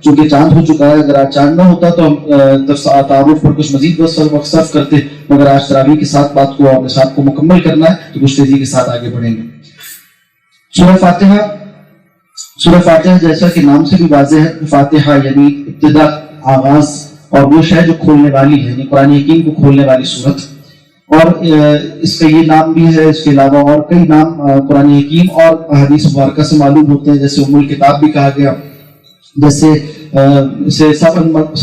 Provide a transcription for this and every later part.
چونکہ چاند ہو چکا ہے، اگر آج چاند نہ ہوتا تو ہم تعارف پر کچھ مزید وقف کرتے، مگر آج تراویح کے ساتھ بات کو اور نصاب کو مکمل کرنا ہے تو کچھ تیزی کے ساتھ آگے بڑھیں گے۔ سورہ فاتحہ جیسا کہ نام سے بھی واضح ہے، فاتحہ یعنی ابتدا، آغاز، اور وہ شے جو کھولنے والی ہے، یعنی قرآن حکیم کو کھولنے والی سورت۔ اور اس کا یہ نام بھی ہے، اس کے علاوہ اور کئی نام قرآن حکیم اور احادیث مبارکہ سے معلوم ہوتے ہیں، جیسے ام الکتاب بھی کہا گیا، جیسے اسے سبع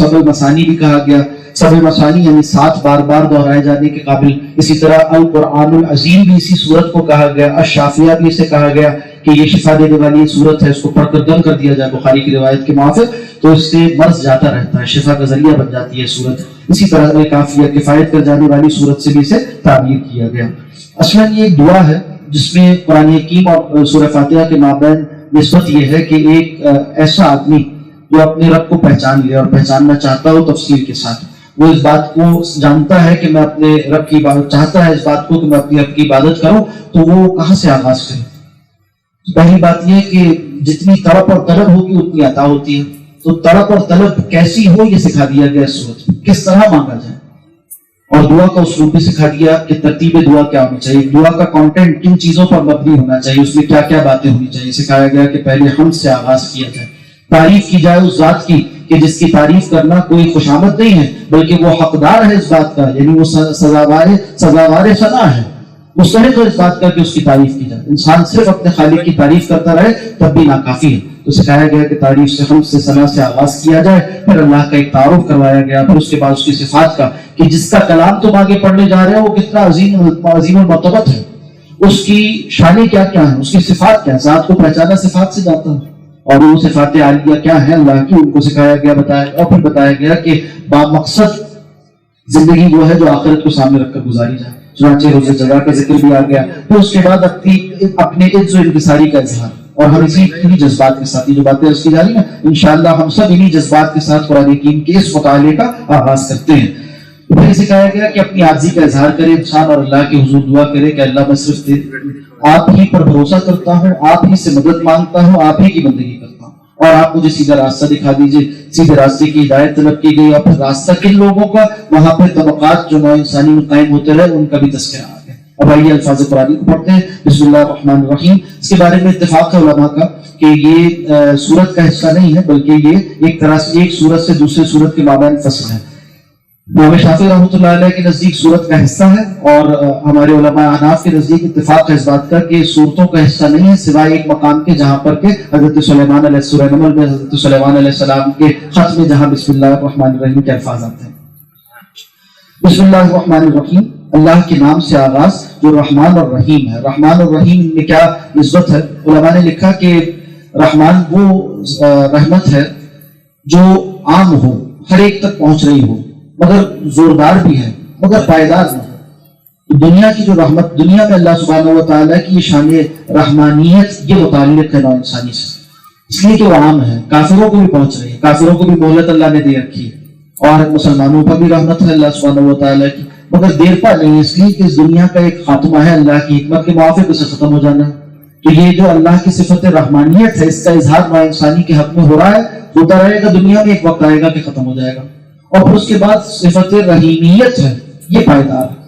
المثانی بھی کہا گیا۔ سبع المثانی یعنی 7 بار بار دہرائے جانے کے قابل۔ اسی طرح القرآن العظیم بھی اسی سورت کو کہا گیا۔ الشافیہ بھی اسے کہا گیا کہ یہ شفا دینے والی سورت ہے، اس کو پڑھ کر دم کر دیا جائے بخاری کی روایت کے موافق تو اس سے مرض جاتا رہتا ہے، شفا کا ذریعہ بن جاتی ہے سورت۔ اسی طرح کافیہ کفایت کر جانے والی سورت سے بھی اسے تعبیر کیا گیا۔ اصلا یہ ایک دعا ہے جس میں قرآن حکیم اور سورہ فاتحہ کے مابین نسبت یہ ہے کہ ایک ایسا آدمی جو اپنے رب کو پہچان لے اور پہچاننا چاہتا ہو تفصیل کے ساتھ، وہ اس بات کو جانتا ہے کہ میں اپنے رب کی عبادت چاہتا ہے، اس بات کو کہ میں اپنے رب کی عبادت کروں، تو وہ کہاں سے آغاز کرے؟ پہلی بات یہ کہ جتنی طلب اور طلب ہوگی اتنی عطا ہوتی ہے، تو طلب اور طلب کیسی ہو یہ سکھا دیا گیا اس صورت میں، کس طرح مانگا جائے، اور دعا کا اسلوب بھی سکھا دیا کہ ترتیب دعا کیا ہونی چاہیے، دعا کا کانٹینٹ کن چیزوں پر مبنی ہونا چاہیے، اس میں کیا کیا باتیں ہونی چاہیے۔ سکھایا گیا کہ پہلے حمد سے آغاز کیا جائے، تعریف کی جائے اس ذات کی کہ جس کی تعریف کرنا کوئی خوشامد نہیں ہے بلکہ وہ حقدار ہے اس بات کا، یعنی وہ سزاوار ثنا ہے، مستحق ہے اس بات کا کہ اس کی تعریف کی جائے۔ انسان صرف اپنے خالق کی تعریف کرتا رہے تب بھی ناکافی ہے، تو سکھایا گیا کہ تعریف سے، حمد سے، ثنا سے آغاز کیا جائے، پھر اللہ کا ایک تعارف کروایا گیا، پھر اس کے بعد اس کی صفات کا کہ جس کا کلام تم آگے پڑھنے جا رہے ہو وہ کتنا عظیم المرتبت ہے، اس کی شانیں کیا کیا ہیں، اس کی صفات کیا ہے، ذات کو پہچانا صفات سے جاتا ہے، اور وہ صفات عالیہ کیا ہے اللہ کی، ان کو سکھایا گیا، بتایا، اور پھر بتایا گیا کہ بامقصد زندگی وہ ہے جو آخرت کو سامنے رکھ کر گزاری جائے۔ چنانچہ روز جزا کا ذکر بھی آ گیا، پھر اس کے بعد اپنے عز و انکساری کا اظہار، اور ہم انہی جذبات کے ساتھ، یہ جو باتیں اس کی جا رہی ہیں انشاءاللہ ہم سب انہی جذبات کے ساتھ قرآن حکیم کے اس مطالعے کا آغاز کرتے ہیں۔ پھر سکھایا گیا کہ اپنی عاجزی کا اظہار کرے انسان اور اللہ کے حضور دعا کرے کہ اللہ میں صرف آپ ہی پر بھروسہ کرتا ہوں، آپ ہی سے مدد مانگتا ہوں، آپ ہی کی بندگی کرتا ہوں، اور آپ مجھے سیدھا راستہ دکھا دیجئے۔ سیدھے راستے کی ہدایت طلب کی گئی، اور پھر راستہ کن لوگوں کا، وہاں پہ طبقات جو نوع انسانی میں قائم ہوتے رہے ان کا بھی تذکرہ آ گیا۔ اب آئیے الفاظ قرآن کو پڑھتے ہیں۔ بسم اللہ الرحمن الرحیم۔ اس کے بارے میں اتفاق ہے علماء کا کہ یہ سورت کا حصہ نہیں ہے بلکہ یہ ایک طرح سے ایک سورت سے دوسرے سورت کے مابین فصل ہے۔ امام شافعی رحمۃ اللہ علیہ کے نزدیک سورت کا حصہ ہے، اور ہمارے علماء احناف کے نزدیک اتفاق ہے اس بات کا کہ سورتوں کا حصہ نہیں ہے سوائے ایک مقام کے جہاں پر کہ حضرت سلیمان علیہ سورہ نمل میں حضرت سلیمان علیہ السلام کے خط میں جہاں بسم اللہ الرحمن الرحیم کے الفاظ آتے ہیں۔ بسم اللہ الرحمن الرحیم، اللہ کے نام سے آغاز جو رحمان اور رحیم ہے۔ رحمان اور رحیم میں کیا نسبت ہے؟ علماء نے لکھا کہ رحمان وہ رحمت ہے جو عام ہو، ہر ایک تک پہنچ رہی ہو، مگر زوردار بھی ہے، مگر پائیدار نہ ہو۔ دنیا کی جو رحمت، دنیا میں اللہ سبحانہ و تعالیٰ کی یہ شان رحمانیت یہ متعلق ہے نوع انسانی سے، اس لیے کہ وہ عام ہے، کافروں کو بھی پہنچ رہی ہے، کافروں کو بھی مہلت اللہ نے دے رکھی ہے، اور مسلمانوں پر بھی رحمت ہے اللہ سبحانہ و تعالیٰ کی، مگر دیر پا نہیں ہے، اس لیے کہ اس دنیا کا ایک خاتمہ ہے، اللہ کی حکمت کے موافق اسے ختم ہو جانا ہے۔ تو یہ جو اللہ کی صفت رحمانیت ہے اس کا اظہار نوع انسانی کے حق میں ہو رہا ہے، ہوتا رہے گا، دنیا میں ایک وقت آئے گا کہ ختم ہو جائے گا، اور پھر اس کے بعد صفت رحیمیت ہے، یہ پائیدار ہے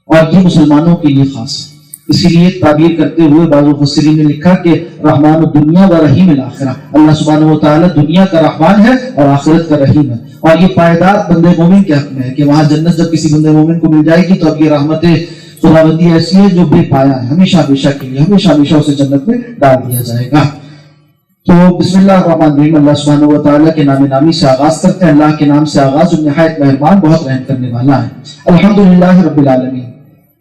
اور یہ مسلمانوں کے لیے خاص ہے۔ اسی لیے تعبیر کرتے ہوئے بعض مفسرین نے لکھا کہ رحمان الدنیا و رحیم الآخرہ، اللہ سبحانہ و تعالیٰ دنیا کا رحمان ہے اور آخرت کا رحیم ہے، اور یہ پائیدار بندے مومن کے حق میں ہے کہ وہاں جنت جب کسی بندے مومن کو مل جائے گی تو اب یہ رحمت خداوندی ایسی ہے جو بے پایا ہے، ہمیشہ ہمیشہ کے لیے، ہمیشہ ہمیشہ اسے جنت میں ڈال دیا جائے گا۔ تو بسم اللہ الرحمن الرحیم، اللہ سبحانہ و تعالیٰ کے نام نامی سے آغاز کرتے ہیں۔ اللہ کے نام سے آغاز جو نہایت مہربان، بہت رحم کرنے والا ہے۔ الحمدللہ رب العالمین،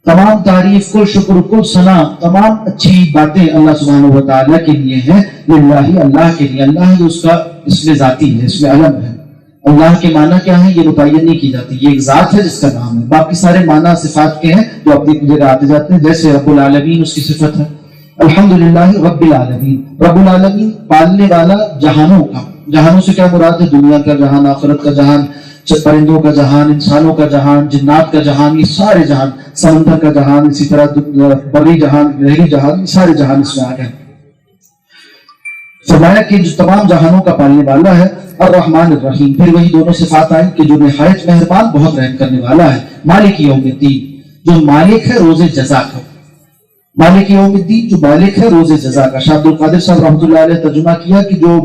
تمام تعریف، کل شکر، کل ثنا، تمام اچھی باتیں اللہ سبحانہ و تعالیٰ کے لیے ہیں، للہ، اللہ کے لیے۔ اللہ ہی اس کا اسم ذاتی ہے، اسم علم ہے۔ اللہ کے معنی کیا ہے یہ متعین نہیں کی جاتی، یہ ایک ذات ہے جس کا نام ہے، باقی سارے معنی صفات کے ہیں جو اپنی جگہ آتے جاتے ہیں، جیسے رب العالمین اس کی صفت ہے۔ الحمدللہ رب العالمین، رب العالمین پالنے والا جہانوں کا، جہانوں سے کیا مراد ہے؟ دنیا کا جہان، آخرت کا جہان، پرندوں کا جہان، انسانوں کا جہان، جنات کا جہان، یہ سارے جہان، سمندر کا جہان، اسی طرح بری جہان، لہری جہان، یہ سارے جہان اس میں آ گئے۔ فرمایا کہ جو تمام جہانوں کا پالنے والا ہے، الرحمن الرحیم، پھر وہی دونوں صفات آئیں کہ جو نہایت مہربان بہت رحم کرنے والا ہے، مالک یوم الدین جو مالک ہے روز جزا کا، مالک یوم الدین جو مالک ہے روز جزا کا۔ شاہ عبد القادر صاحب رحمۃ اللہ علیہ ترجمہ کیا کہ جو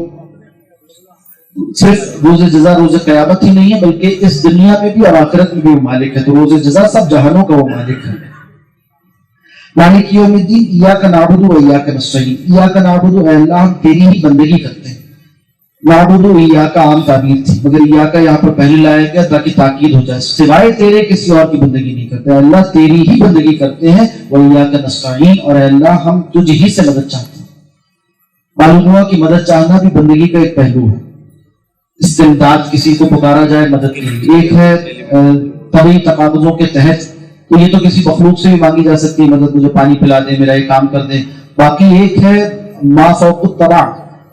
صرف روز جزا روز قیامت ہی نہیں ہے بلکہ اس دنیا میں بھی اور آخرت میں بھی وہ مالک ہے، تو روز جزا سب جہانوں کا وہ مالک ہے۔ مالک یوم الدین ایاک نعبد و ایاک نستعین، ایاک نعبد اے اللہ ہم تیری ہی بندگی کرتے ہیں، نعبد و ایاک عام تعبیر تھی مگر ایاک یہاں پر پہلے لایا گیا تاکہ تاکید ہو جائے، سوائے تیرے کسی اور کی بندگی نہیں کرتے، اللہ تیری ہی بندگی کرتے ہیں، و ایاک نستعین اور اے اللہ ہم تجھ ہی سے مدد چاہتے ہیں۔ معلوم ہوا کہ مدد چاہنا بھی بندگی کا ایک پہلو ہے، استمداد کسی کو پکارا جائے مدد کے لیے، ایک ہے طبعی تقاضوں کے تحت، تو یہ تو کسی مخلوق سے بھی مانگی جا سکتی ہے مدد، مجھے پانی پلا دے، میرا یہ کام کر دے، باقی ایک ہے ما فوق الطبع،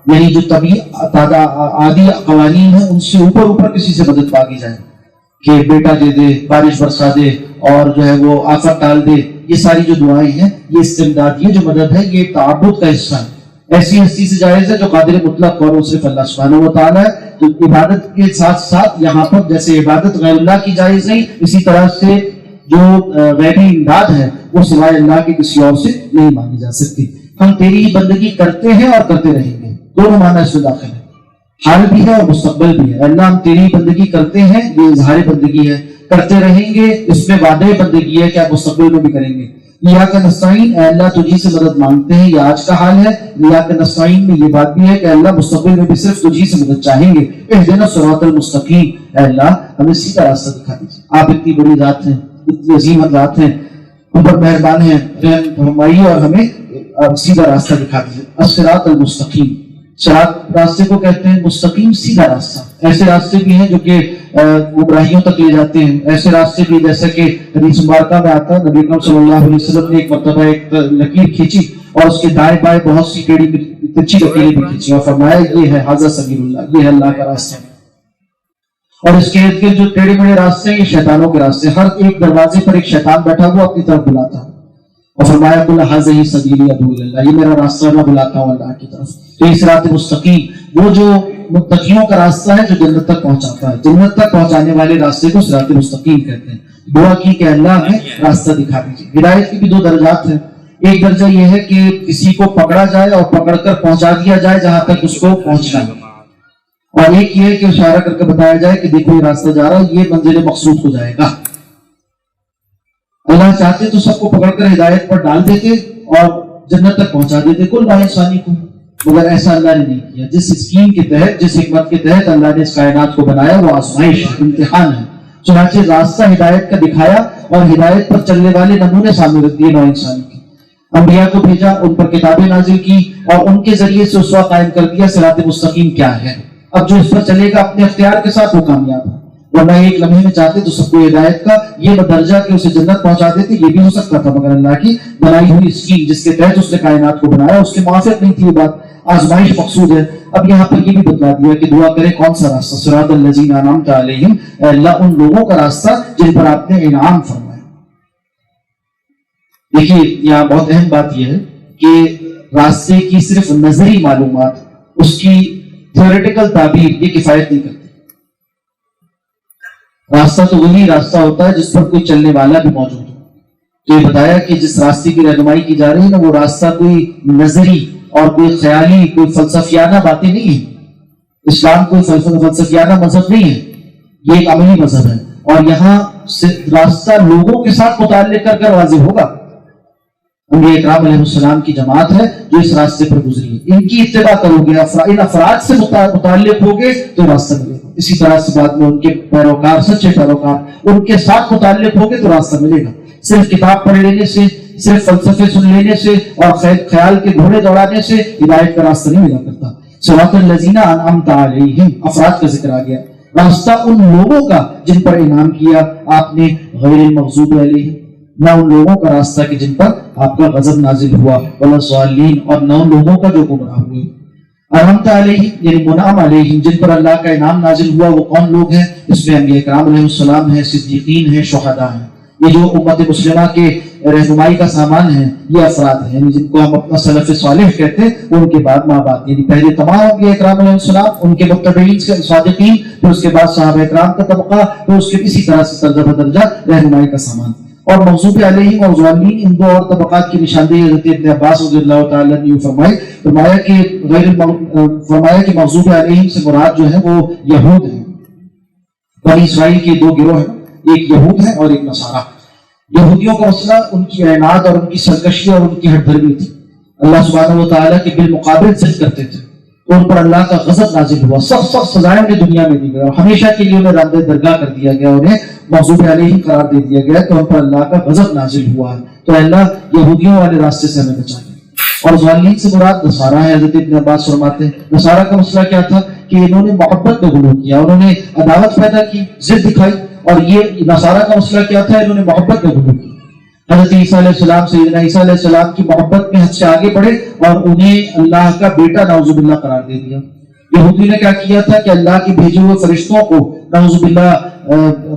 یعنی جو طبعی عادی قوانین ہیں ان سے اوپر کسی سے مدد مانگی جائے کہ بیٹا دے دے، بارش برسا دے اور جو ہے وہ آفت ٹال دے، یہ ساری جو دعائیں ہیں یہ استمداد، یہ جو مدد ہے یہ تعبد کا حصہ ہے، ایسی ہستی سے جائز ہے جو قادر مطلق اور صرف اللہ سبحانہ و تعالیٰ ہے۔ تو عبادت کے ساتھ ساتھ یہاں پر جیسے عبادت غیر اللہ کی جائز نہیں، اسی طرح سے جو غیبی امداد ہے وہ سوائے اللہ کے کسی اور سے نہیں مانگی جا سکتی۔ ہم تیری ہی بندگی کرتے ہیں اور کرتے رہیں گے، دونوں معنی اس میں داخل ہے، حال بھی ہے اور مستقبل بھی ہے۔ اللہ ہم تیری ہی بندگی کرتے ہیں، یہ اظہار بندگی ہے، کرتے رہیں گے اس میں وعدہ بندگی ہے کہ آپ مستقبل میں بھی کریں گے۔ ایاک نستعین اے اللہ تجھی سے مدد مانگتے ہیں، یہ آج کا حال ہے۔ ایاک نستعین میں یہ بات بھی ہے کہ اللہ مستقبل میں بھی صرف تجھی سے مدد چاہیں گے۔ اہدنا الصراط المستقیم، اے اللہ ہمیں سیدھا راستہ دکھا دیجیے، آپ اتنی بڑی ذات ہیں، اتنی عظیم ذات ہیں، ہم پر مہربان ہیں، رحم فرمائیے اور ہمیں سیدھا راستہ دکھا دیجیے۔ الصراط المستقیم، صراط راستے کو کہتے ہیں، مستقیم سیدھا راستہ۔ ایسے راستے بھی ہیں جو کہ گمراہیوں تک لے جاتے ہیں، ایسے راستے بھی جیسا کہ حدیث مبارکہ میں آتا ہے نبی اکرم صلی اللہ علیہ وسلم نے ایک مرتبہ ایک لکیر کھینچی اور اس کے دائیں بائیں بہت سی ٹیڑھی تچھی لکیریں بھی کھینچی اور فرمایا یہ ہے ھذا سبیل اللہ، یہ ہے اللہ کا راستہ، اور اس کے ارد گرد جو ٹیڑھے میڑھے راستے ہیں یہ شیطانوں کے راستے، ہر ایک دروازے پر ایک شیطان بیٹھا ہوا اپنی طرف بلاتا ہے، اور فرمایا قل ھذہ سبیلی ادعو الی اللہ، یہ میرا راستہ میں بلاتا ہوں اللہ کی طرف۔ تو یہ صراط مستقیم وہ جو متقیوں کا راستہ ہے جو جنت تک پہنچاتا ہے، جنت تک پہنچانے والے راستے کو صراط مستقیم کہتے ہیں۔ دعا کی کہ اللہ ہمیں راستہ دکھا دیجیے۔ ہدایت کی بھی دو درجات ہیں، ایک درجہ یہ ہے کہ کسی کو پکڑا جائے اور پکڑ کر پہنچا دیا جائے جہاں تک اس کو پہنچنا ہے، اور ایک یہ ہے کہ اشارہ کر کے بتایا جائے کہ دیکھو یہ راستہ جا رہا ہے، یہ منزل مقصود ہو جائے گا۔ اللہ چاہتے تو سب کو پکڑ کر ہدایت پر ڈال دیتے اور جنت تک پہنچا دیتے کل انسانی کو، مگر ایسا اللہ نے نہیں کیا۔ جس اسکیم کے تحت، جس حکمت کے تحت اللہ نے اس کائنات کو بنایا وہ آزمائش ہے، امتحان ہے، چنانچہ راستہ ہدایت کا دکھایا اور ہدایت پر چلنے والے نمونے سامنے رکھ دیے نو انسانی کے۔ انبیاء کو بھیجا، ان پر کتابیں نازل کی اور ان کے ذریعے سے اسوہ قائم کر دیا صراط مستقیم کیا ہے۔ اب جو اس پر چلے گا اپنے اختیار کے ساتھ وہ کامیاب ہے، ورنہ ایک لمحے میں چاہتے تو سب کو ہدایت کا یہ درجہ کہ اسے جنت پہنچا دیتے، یہ بھی ہو سکتا تھا، مگر اللہ کی بنائی ہوئی اسکیم جس کے تحت اس نے کائنات کو بنایا اس کے موافق نہیں تھی یہ بات، آزمائش مقصود ہے۔ اب یہاں پر یہ بھی بتلا دیا کہ دعا کرے کون سا راستہ، صراط الذین انعمت علیہم، اے اللہ ان لوگوں کا راستہ جن پر آپ نے انعام فرمایا۔ دیکھیے یہاں بہت اہم بات یہ ہے کہ راستے کی صرف نظری معلومات، اس کی تھیوریٹیکل تعبیر یہ کفایت نہیں کرتی۔ راستہ تو وہی راستہ ہوتا ہے جس پر کوئی چلنے والا بھی موجود ہو۔ تو یہ بتایا کہ جس راستے کی رہنمائی کی جا رہی ہے نا وہ راستہ کوئی نظری اور کوئی خیالی، کوئی فلسفیانہ باتیں نہیں ہیں۔ اسلام کوئی فلسفیانہ مذہب نہیں ہے، یہ ایک عملی مذہب ہے، اور یہاں راستہ لوگوں کے ساتھ متعلق کر کر واضح ہوگا۔ انبیاء اکرام علیہ السلام کی جماعت ہے جو اس راستے پر گزری ہے، ان کی اتباع کرو گے، ان افراد سے متعلق ہوگے تو راستہ ملے گا۔ اسی طرح سے بعد میں ان کے پیروکار، سچے پیروکار، ان کے ساتھ متعلق ہوگے تو راستہ ملے گا۔ صرف کتاب پڑھ لینے سے، صرف فلسفے سن لینے سے اور خیال کے گھوڑے دوڑانے سے ہدایت کا راستہ نہیں ملا کرتا۔ صراط الذین انعمت علیہم، افراد کا ذکر آ گیا، راستہ ان لوگوں کا جن پر انعام کیا آپ نے، غیر المغضوب علیہم، نہ ان لوگوں کا راستہ کہ جن پر آپ کا غضب نازل ہوا، ولا الضالین، اور نہ ان لوگوں کا جو گمراہ ہوئے۔ انعمت علیہم یعنی منعم علیہم، جن پر اللہ کا انعام نازل ہوا وہ کون لوگ ہیں؟ اس میں انبیاء کرام علیہ السلام ہیں، صدیقین ہیں، شہداء ہیں۔ یہ جو امت مسلمہ کے رہنمائی کا سامان ہیں یہ افراد ہیں، یعنی جن کو ہم اپنا سلف صالح کہتے ہیں، ان کے بعد ماں باپ، یعنی پہلے تمام انبیاء اکرام علیہ السلام، ان کے متبعین صادقین، پھر اس کے بعد صحابہ اکرام کا طبقہ، پھر اس کے اسی طرح سے درجہ بدرجہ رہنمائی کا سامان۔ اور مغضوب علیہم اور ضالین، ان دو اور طبقات کی نشاندہی حضرت ابن عباس رضی اللہ تعالیٰ نے فرمایا کہ مغضوب علیہم سے مراد جو ہے وہ یہود ہیں، بنی اسرائیل کے دو گروہ ہیں، ایک یہود ہے اور ایک نصارہ۔ یہودیوں کا مسئلہ ان کی عناد اور ان کی سرکشی اور ان کی ہٹ دھرمی تھی، اللہ سبحانہ و تعالیٰ کے بالمقابل ضد کرتے تھے، تو ان پر اللہ کا غضب نازل ہوا، سخت سخت سزائیں انہیں دنیا میں دی گئی اور ہمیشہ کے لیے انہیں راندہ درگاہ کر دیا گیا، انہیں مغضوب علیہم قرار دے دیا گیا کہ ان پر اللہ کا غضب نازل ہوا ہے۔ تو اللہ یہودیوں والے راستے سے ہمیں بچائے۔ اور ضالین سے مراد نصارہ ہے، حضرت ابن عباس فرماتے ہیں نصارہ کا مسئلہ کیا تھا کہ انہوں نے محبت میں غلو کیا، انہوں نے عداوت پیدا کی، ضد دکھائی، اور یہ نصارہ کا مسئلہ کیا تھا، انہوں نے محبت میں غلو کیا، حضرت عیسیٰ علیہ السلام سیدنا عیسیٰ علیہ السلام کی محبت میں حد سے آگے بڑھے اور انہیں اللہ کا بیٹا نعوذ باللہ قرار دے دیا۔ یہودی نے کیا کیا تھا کہ اللہ کے بھیجے ہوئے فرشتوں کو نعوذ باللہ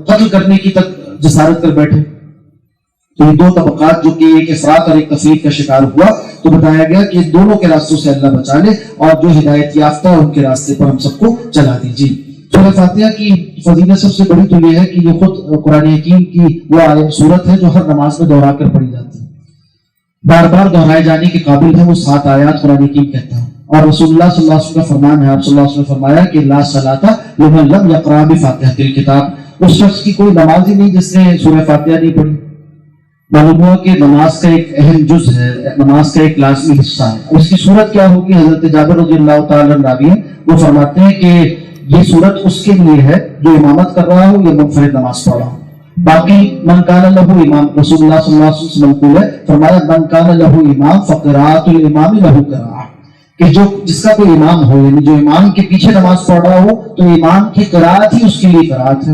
قتل کرنے کی تک جسارت کر بیٹھے۔ تو یہ دو طبقات جو کہ ایک افراط اور ایک تفریق کا شکار ہوا، تو بتایا گیا کہ دونوں کے راستوں سے اللہ بچا لے اور جو ہدایت یافتہ ہے ان کے راستے پر ہم سب کو چلا دیجیے۔ سورہ فاتحہ کی فضیلت سب سے بڑی تو یہ ہے کہ یہ خود قرآن حکیم کی وہ آیت صورت ہے جو ہر نماز میں دہرا کر پڑھی جاتی ہے، بار بار دہرائے جانے کے قابل ہے، وہ 7 آیات قرآن حکیم کہتا ہے۔ اور رسول اللہ صلی اللہ علیہ وسلم کا فرمان ہے، آپ صلی اللہ علیہ وسلم نے فرمایا کہ لا صلاۃ لمن لم یقرأ بفاتحۃ الکتاب، اس شخص کی کوئی نماز ہی نہیں جس نے سورہ فاتحہ نہیں پڑھی۔ معلوم ہوا کہ نماز کا ایک اہم جز ہے، نماز کا ایک لازمی حصہ ہے۔ اس کی صورت کیا ہوگی؟ حضرت جابر رضی اللہ تعالیٰ عنہ وہ فرماتے ہیں کہ یہ صورت اس کے لیے ہے جو امامت کر رہا ہو یا منفرد نماز پڑھ رہا ہو۔ باقی من کان لہ امام، رسول اللہ صلی اللہ علیہ وسلم سے منقول ہے، فرمایا من کان لہ امام فقراءۃ الامام لہ قراءۃ، کہ جو جس کا کوئی امام ہو، یعنی جو امام کے پیچھے نماز پڑھ رہا ہو تو امام کی قراءت ہی اس کے لیے قراءت ہے،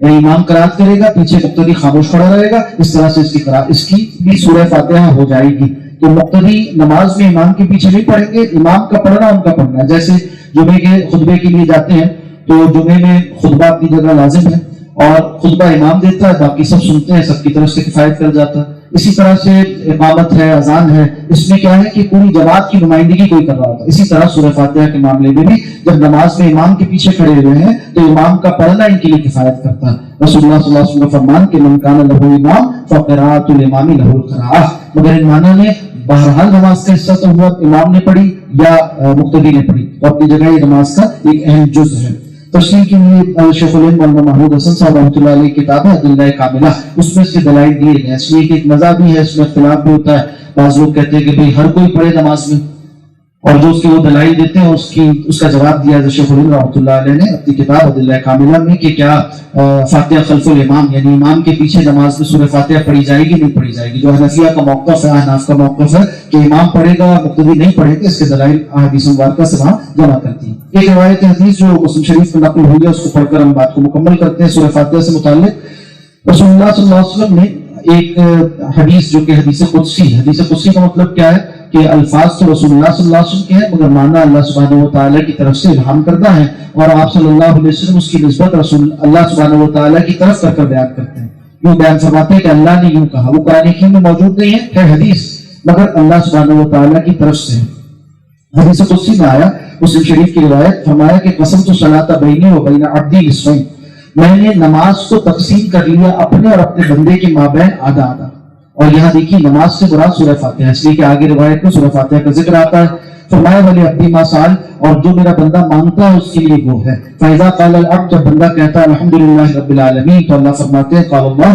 یعنی امام قراءت کرے گا، پیچھے مقتدی خاموش کھڑا رہے گا، اس طرح سے اس کی قراءت، اس کی بھی سورہ فاتحہ ہو جائے گی۔ تو مقتدی نماز میں امام کے پیچھے نہیں پڑھیں گے، امام کا پڑھنا ان کا پڑھنا ہے۔ جیسے جمعے کے خطبے کے لیے جاتے ہیں تو جمعے میں خطبہ اپنی جگہ لازم ہے اور خطبہ امام دیتا ہے، باقی سب سنتے ہیں، سب کی طرف سے کفایت کر جاتا ہے۔ اسی طرح سے اقامت ہے، اذان ہے، اس میں کیا ہے کہ پوری جماعت کی نمائندگی کوئی کر رہا ہوتا ہے۔ اسی طرح سورہ فاتحہ کے معاملے میں بھی جب نماز میں امام کے پیچھے کھڑے ہوئے ہیں تو امام کا پڑھنا ان کے لیے کفایت کرتا ہے۔ رسول اللہ صلی اللہ علیہ وسلم کا فرمان کہ من کان لہ امام فقراءۃ الامام لہ القراءۃ، مگر ان معنی میں بہرحال نماز کا حصہ تو ہوا امام نے پڑھی یا مقتدی نے پڑھی، اور اپنی جگہ یہ نماز کا ایک اہم جز ہے۔ تفصیل کے لیے شیخ العلم مولانا محمود حسن صاحب رحمۃ اللہ علیہ کی کتاب ہے ادلہ کاملہ، اس میں اس کے دلائل دیے گئے ہیں۔ اس لیے کہ ایک مزہ بھی ہے، اس میں اختلاف بھی ہوتا ہے، بعض لوگ کہتے ہیں کہ بھئی ہر کوئی پڑھے نماز میں، اور جو اس کے وہ دلائل دیتے ہیں اس کا جواب دیا ہے شیخ العلم رحمۃ اللہ علیہ نے اپنی کتاب ادلہ کاملہ میں کہ کیا فاتحہ خلف الامام، یعنی امام کے پیچھے نماز میں سورہ فاتحہ پڑھی جائے گی نہیں پڑھی جائے گی۔ جو حنفیہ کا موقف ہے، احناف کا موقف ہے کہ امام پڑھے گا مقتدی نہیں پڑھے گا، اس کے دلائل احادیث مبارکہ سے وہاں جمع کرتی ہیں۔ ایک روایت حدیث جو مسلم شریف میں نقل ہوئی ہے، اس کو پڑھ کر ہم بات کو مکمل کرتے ہیں۔ سورہ فاتحہ سے متعلق رسول اللہ صلی اللہ علیہ وسلم نے ایک حدیث جو کہ حدیث قدسی، حدیث قدسی کا مطلب کیا ہے کہ الفاظ تو رسول اللہ صلی اللہ علیہ وسلم کے ہیں مگر معنی اللہ سبحانہ و تعالیٰ کی طرف سے الہام کردہ ہے، اور آپ صلی اللہ علیہ وسلم اس کی نسبت رسول اللہ سبحانہ و تعالیٰ کی طرف کر بیان کرتے ہیں۔ یوں بیان فرماتے ہیں کہ اللہ نے یوں کہا، وہ قرآن حکیم میں موجود نہیں ہے حدیث، مگر اللہ سبحانہ و تعالیٰ کی طرف سے حدیث قدسی میں آیا، مسلم شریف کی روایت، فرمایا کہ قسمت الصلاۃ بینی و بین عبدی نصفین، میں نے نماز کو تقسیم کر لیا اپنے اور اپنے بندے کے مابین آدھا آدھا۔ اور یہاں دیکھیے نماز سے مراد سورہ فاتحہ، اس لیے کہ آگے روایت میں سورہ فاتحہ کا ذکر آتا ہے۔ فرمایا ولی عبدی ما سال، اور جو میرا بندہ مانگتا ہے اس کے لیے وہ ہے۔ فاذا قال العبد، جب بندہ کہتا ہے الحمدللہ رب العالمین، تو اللہ فرماتے ہیں قال اللہ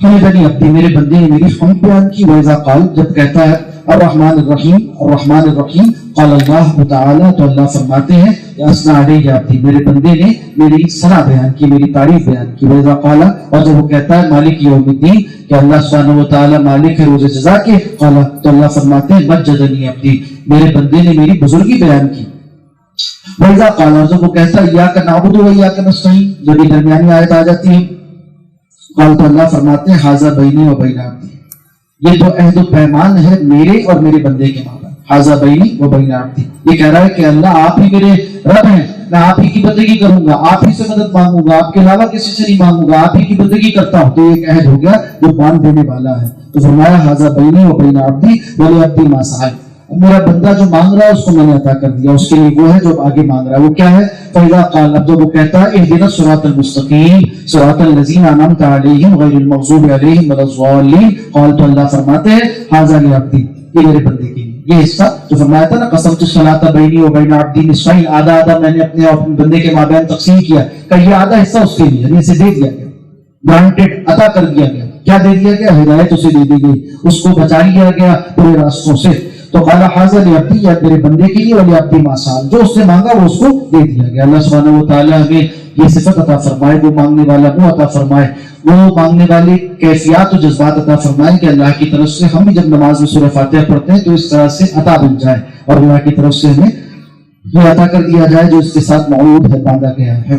حمدنی عبدی، میرے بندے نے میری حمد بیان کی۔ واذا قال، جب کہتا ہے الرحمن الرحیم، الرحمن الرحیم، قال اللہ تعالی، تو اللہ فرماتے ہیں اثنا علیہ عبدی، میرے بندے نے میری ثنا بیان کی، میری تعریف بیان کی۔ وَإِذَا قَالَ، اور جب وہ کہتا ہے مالک یوم الدین، کہ اللہ سبحانہ و تعالی مالک ہے روز جزا کے، قال، تو اللہ فرماتے ہیں مجدنی عبدی، میرے بندے نے میری بزرگی بیان کی۔ وَإِذَا قَالَ، اور جب وہ کہتا ہے ایاک نعبد و ایاک نستعین، جب یہ درمیانی آیت آ جاتی ہے، قال، تو اللہ فرماتے ہیں ھذا بینی و بین عبدی، یہ تو عہد و پیمان ہے میرے اور میرے بندے کے مابین۔ ھذا بینی و بین عبدی، یہ کہہ رہا ہے کہ اللہ آپ ہی میرے رب ہیں میں آپ ہی کی بندگی کروں گا, آپ ہی سے مدد مانگوں گا, آپ کے علاوہ کسی سے نہیں مانگوں گا, آپ ہی کی بندگی کرتا ہوں. تو یہ ایک عہد ہو گیا جو باندھ دینے والا ہے. تو فرمایا ھذا بینی و بین عبدی ولعبدی ما سأل, میرا بندہ جو مانگ رہا ہے اس کو میں نے عطا کر دیا, اس کے لیے وہ ہے جو آگے مانگ رہا ہے. وہ کیا ہے؟ فَإِذَا قَالَ, اب جب وہ کہتا ہے اهْدِنَا الصِّرَاطَ الْمُسْتَقِيمَ صِرَاطَ الَّذِينَ أَنْعَمْتَ عَلَيْهِمْ غَيْرِ الْمَغْضُوبِ عَلَيْهِمْ وَلَا الضَّالِّينَ, قال تو اللہ فرماتے ہیں ھذا لِعَبْدِي, یہ میرے بندے کے لیے. یہ حصہ جو فرمایا تھا نا قسمت الصلاۃ بینی و بین عبدی نصفین, آدھا آدھا میں نے اپنے اور اپنے بندے کے مابین تقسیم کیا, کہ یہ آدھا حصہ اس کے لیے, یعنی اسے دے دیا گیا, گرانٹڈ, عطا کر دیا گیا. کیا دے دیا گیا؟ ہدایت اسے دے دی گئی, اس کو بچا لیا گیا برے راستوں سے. تو قال ھذا لعبدی, یا میرے بندے کے لیے, ولعبدی ما سأل, جو اس نے مانگا وہ اس کو دے دیا گیا. اللہ سبحانہ و تعالیٰ ہمیں یہ صفت عطا فرمائے, وہ مانگنے والا وہ عطا فرمائے, وہ مانگنے والی کیفیات و جذبات عطا فرمائے کہ اللہ کی طرف سے ہم بھی جب نماز میں سورہ فاتحہ پڑھتے ہیں تو اس طرح سے عطا بن جائے, اور اللہ کی طرف سے ہمیں یہ عطا کر دیا جائے جو اس کے ساتھ موعود ہے, باندھا گیا ہے.